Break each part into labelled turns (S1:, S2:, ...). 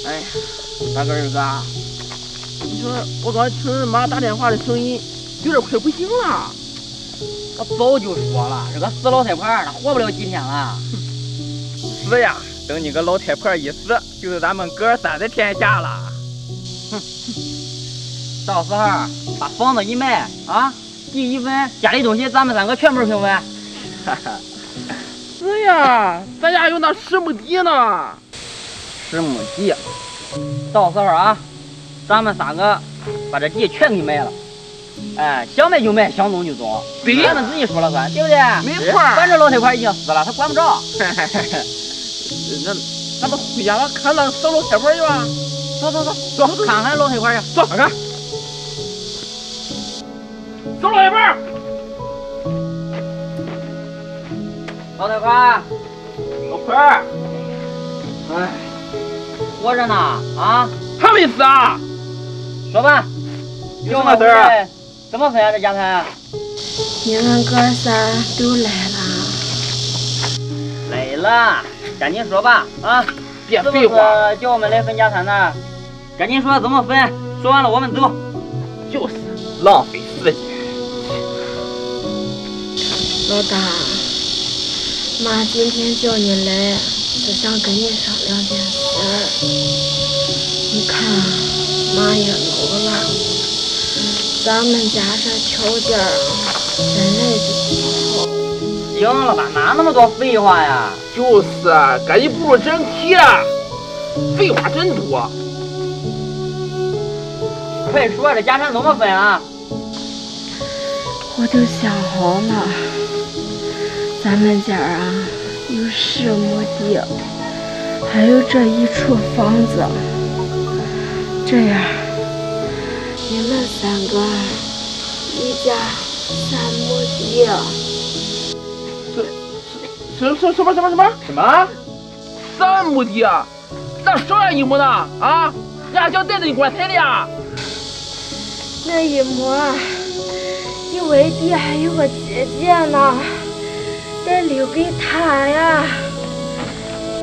S1: 哎，大个儿子啊，你说我刚听妈打电话的声音，有点快不行了。
S2: 我早就说了，这个死老太婆她活不了几天了。
S1: 死呀！等你个老太婆一死，就是咱们哥仨的天下了。
S2: 哼，到时候把房子一卖啊，地一分，家里东西咱们3个全部平分。
S1: 哈哈，是呀，咱家有那10亩地呢。
S2: 10亩地，到时候啊，咱们3个把这地全给卖了。哎，想卖就卖，想走就走，
S1: 对，
S2: 咱们自己说了算，对不对？
S1: 没错。
S2: 反正老太婆已经死了，她管不着。
S1: 那咱们回家了，看那死老太婆去吧。
S2: 走，看看老太婆去。
S1: 走，看。死老太婆。
S2: 老太婆，
S1: 老婆儿，
S2: 哎，活着呢啊？
S1: 还没死啊？
S2: 说吧，
S1: 有什么事儿？
S2: 怎么分啊？这家产？
S3: 你们哥仨都来了。
S2: 来了，赶紧说吧啊！
S1: 别废话，
S2: 叫我们来分家产呢。赶紧说怎么分，说完了我们走。
S1: 就是浪费时间。
S3: 老大，妈今天叫你来，是想跟你商量件事。你看，妈也老了，咱们家这条件本来就不好。
S2: 行了吧，哪那么多废话呀？
S1: 就是，赶紧步入正题啊！废话真多。
S2: 快说，这家产怎么分啊？
S3: 我都想好了，咱们家啊有10亩地，还有这一处房子。这样，你们3个一家3亩地。
S1: 什么？3亩地啊？那少呀1亩呢？啊？人家想带着你棺材的呀？
S3: 那1亩，因为地还有个姐姐呢，得留给她呀。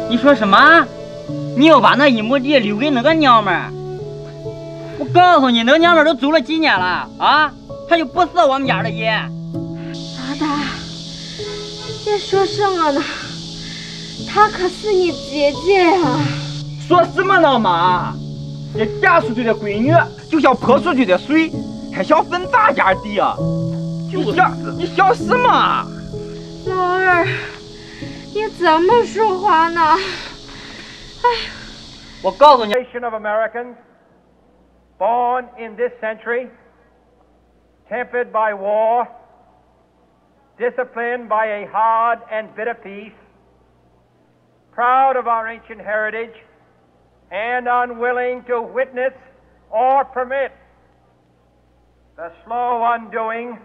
S2: 你说什么？你要把那1亩地留给那个娘们儿？我告诉你，那个娘们儿都走了几年了啊，她就不是我们家的人。
S3: 老大，你说什么呢？她可是你姐姐呀！
S4: 说什么呢，妈？这嫁出去的闺女就像泼出去的水，还想分咱家地啊？你想什么？
S3: 老二，你怎么说话呢？哎呀！
S2: 我告诉你
S5: of Americans born in this century, tempered by war, disciplined by a hard and bitter peace, proud of our ancient heritage, and unwilling to witness or permit the slow undoing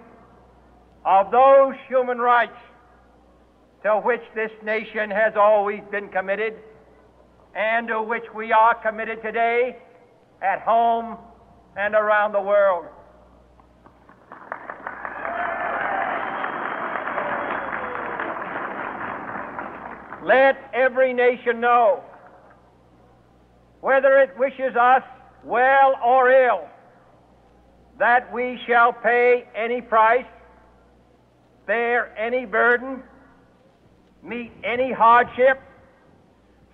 S5: of those human rights to which this nation has always been committed and to which we are committed today at home and around the world. Let every nation know, whether it wishes us well or ill, that we shall pay any price, bear any burden, meet any hardship,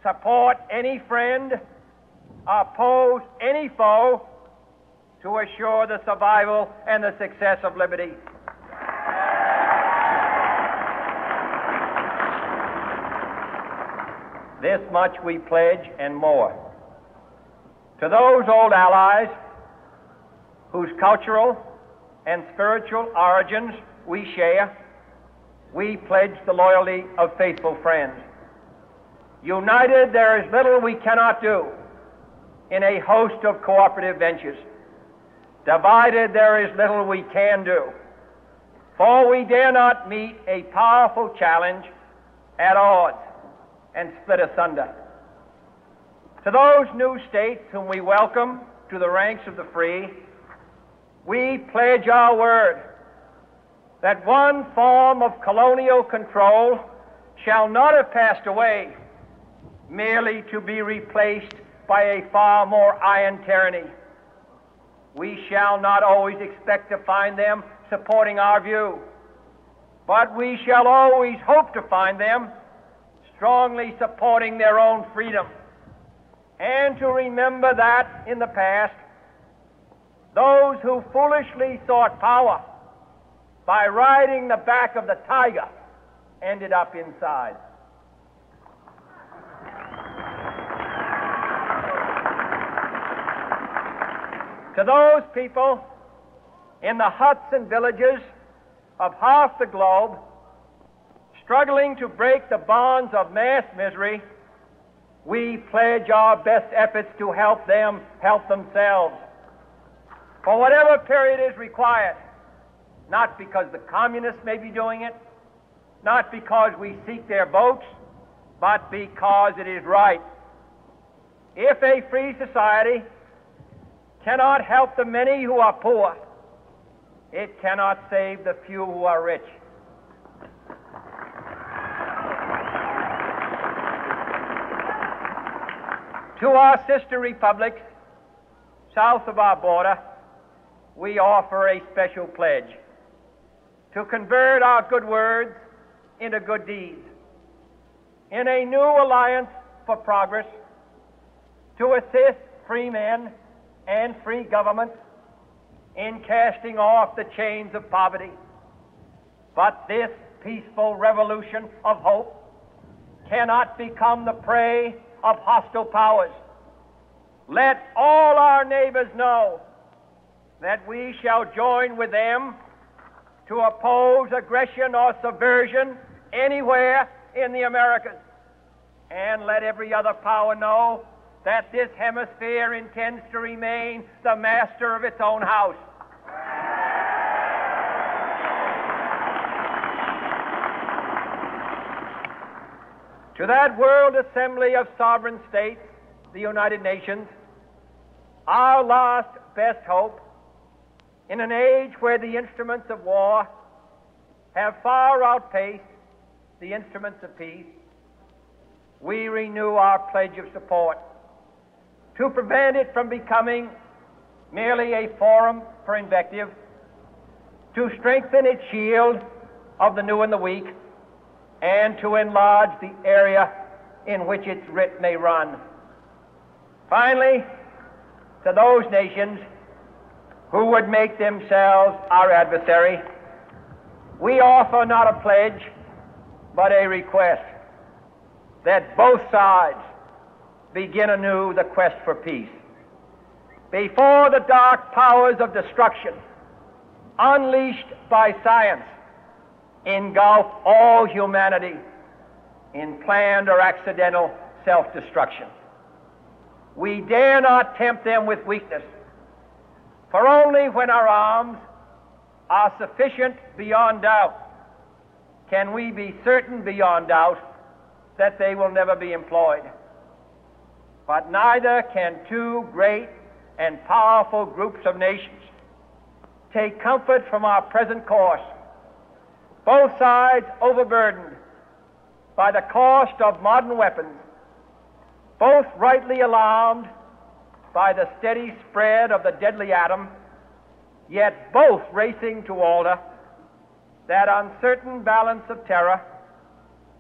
S5: support any friend, oppose any foe, to assure the survival and the success of liberty. This much we pledge and more. To those old allies whose cultural and spiritual origins we share, we pledge the loyalty of faithful friends. United, there is little we cannot do in a host of cooperative ventures. Divided, there is little we can do, for we dare not meet a powerful challenge at odds and split asunder. To those new states whom we welcome to the ranks of the free, we pledge our word that one form of colonial control shall not have passed away merely to be replaced by a far more iron tyranny. We shall not always expect to find them supporting our view, but we shall always hope to find them strongly supporting their own freedom, and to remember that in the past, those who foolishly sought power by riding the back of the tiger ended up inside. To those people in the huts and villages of half the globe struggling to break the bonds of mass misery, we pledge our best efforts to help them help themselves for whatever period is required, not because the communists may be doing it, not because we seek their votes, but because it is right. If a free society cannot help the many who are poor, it cannot save the few who are rich. To our sister republics south of our border, we offer a special pledge to convert our good words into good deeds, in a new alliance for progress, to assist free men and free governments in casting off the chains of poverty. But this peaceful revolution of hope cannot become the prey of hostile powers. Let all our neighbors know that we shall join with them to oppose aggression or subversion anywhere in the Americas. And let every other power know that this hemisphere intends to remain the master of its own house. To that World Assembly of Sovereign States, the United Nations, our last best hope, in an age where the instruments of war have far outpaced the instruments of peace, we renew our pledge of support to prevent it from becoming merely a forum for invective, to strengthen its shield of the new and the weak, and to enlarge the area in which its writ may run. Finally, to those nations who would make themselves our adversary, we offer not a pledge, but a request that both sides begin anew the quest for peace. Before the dark powers of destruction, unleashed by science, engulf all humanity in planned or accidental self-destruction, we dare not tempt them with weakness, for only when our arms are sufficient beyond doubt can we be certain beyond doubt that they will never be employed. But neither can two great and powerful groups of nations take comfort from our present course, both sides overburdened by the cost of modern weapons, both rightly alarmed by the steady spread of the deadly atom, yet both racing to alter that uncertain balance of terror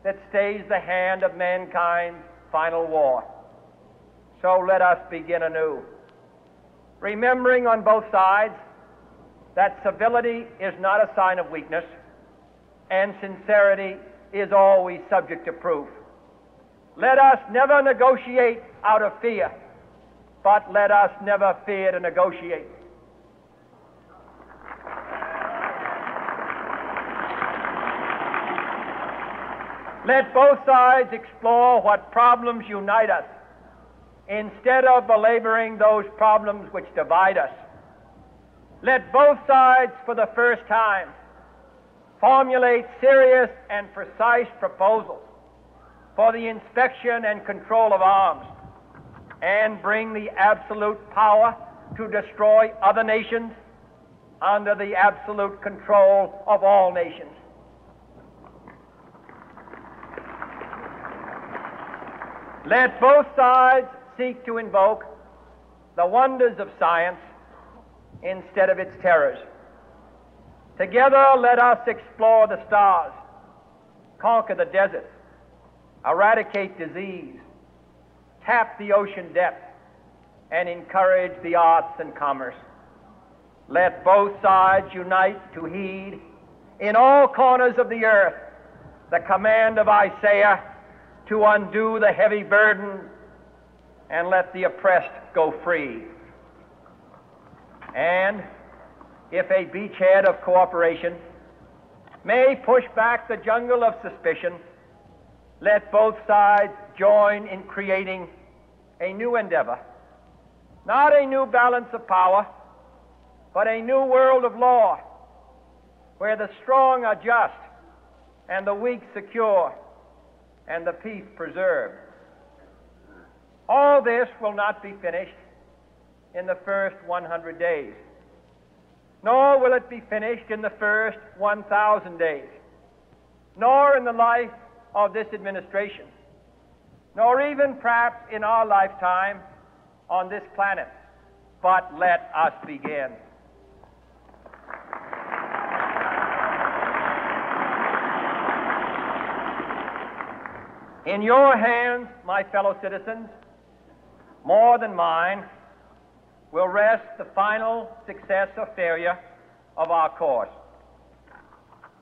S5: that stays the hand of mankind's final war. So let us begin anew, remembering on both sides that civility is not a sign of weakness, and sincerity is always subject to proof. Let us never negotiate out of fear, but let us never fear to negotiate. Let both sides explore what problems unite us, instead of belaboring those problems which divide us. Let both sides, for the first time, formulate serious and precise proposals for the inspection and control of arms, and bring the absolute power to destroy other nations under the absolute control of all nations. Let both sides seek to invoke the wonders of science instead of its terrors. Together, let us explore the stars, conquer the deserts, eradicate disease, tap the ocean depths, and encourage the arts and commerce. Let both sides unite to heed in all corners of the earth the command of Isaiah to undo the heavy burden and let the oppressed go free. And if a beachhead of cooperation may push back the jungle of suspicion, let both sides join in creating a new endeavor, not a new balance of power, but a new world of law, where the strong are just and the weak secure and the peace preserved. All this will not be finished in the first 100 days, nor will it be finished in the first 1,000 days, nor in the life of this administration, nor even perhaps in our lifetime on this planet. But let us begin. In your hands, my fellow citizens, more than mine, will rest the final success or failure of our course.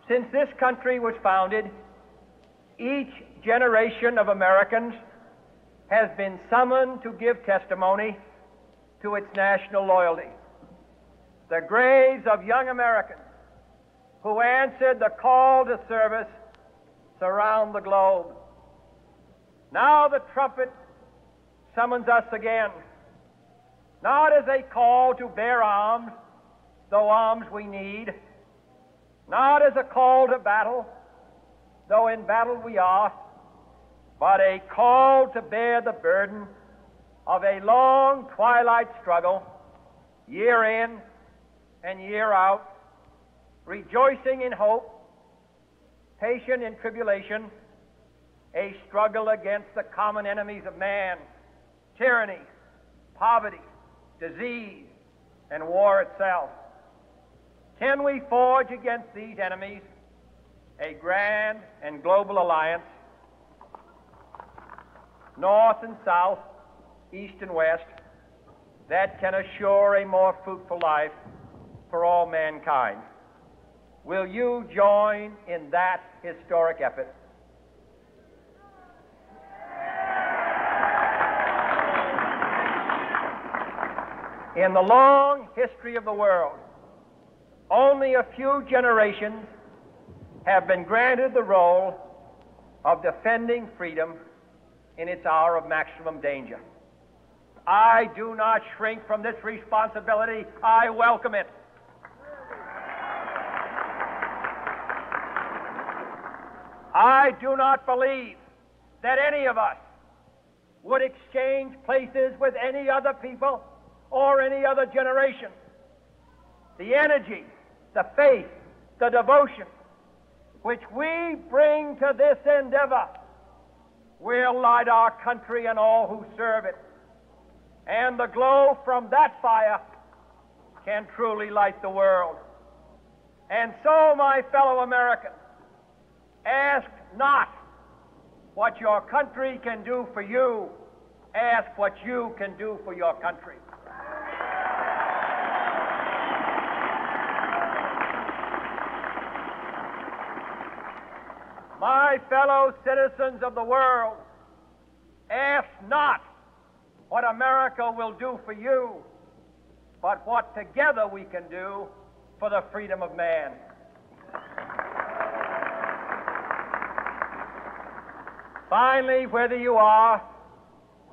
S5: Since this country was founded, each generation of Americans has been summoned to give testimony to its national loyalty. The graves of young Americans who answered the call to service surround the globe. Now the trumpet summons us again, not as a call to bear arms, though arms we need, not as a call to battle, though in battle we are, but a call to bear the burden of a long twilight struggle, year in and year out, rejoicing in hope, patient in tribulation, a struggle against the common enemies of man, tyranny, poverty, disease, and war itself. Can we forge against these enemies a grand and global alliance, north and south, east and west, that can assure a more fruitful life for all mankind? Will you join in that historic effort? In the long history of the world, only a few generations have been granted the role of defending freedom in its hour of maximum danger. I do not shrink from this responsibility. I welcome it. I do not believe that any of us would exchange places with any other people or any other generation. The energy, the faith, the devotion which we bring to this endeavor will light our country and all who serve it. And the glow from that fire can truly light the world. And so, my fellow Americans, ask not what your country can do for you, ask what you can do for your country. My fellow citizens of the world, ask not what America will do for you, but what together we can do for the freedom of man. Finally, whether you are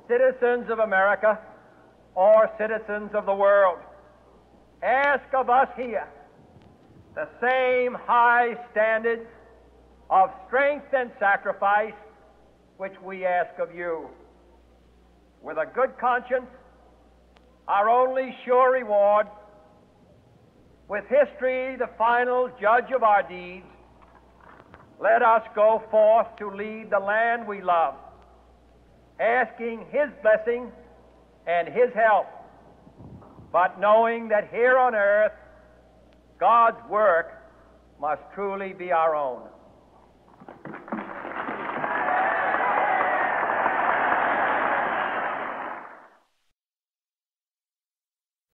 S5: citizens of America or citizens of the world, ask of us here the same high standards of strength and sacrifice which we ask of you. With a good conscience, our only sure reward, with history the final judge of our deeds, let us go forth to lead the land we love, asking His blessing and His help, but knowing that here on earth, God's work must truly be our own.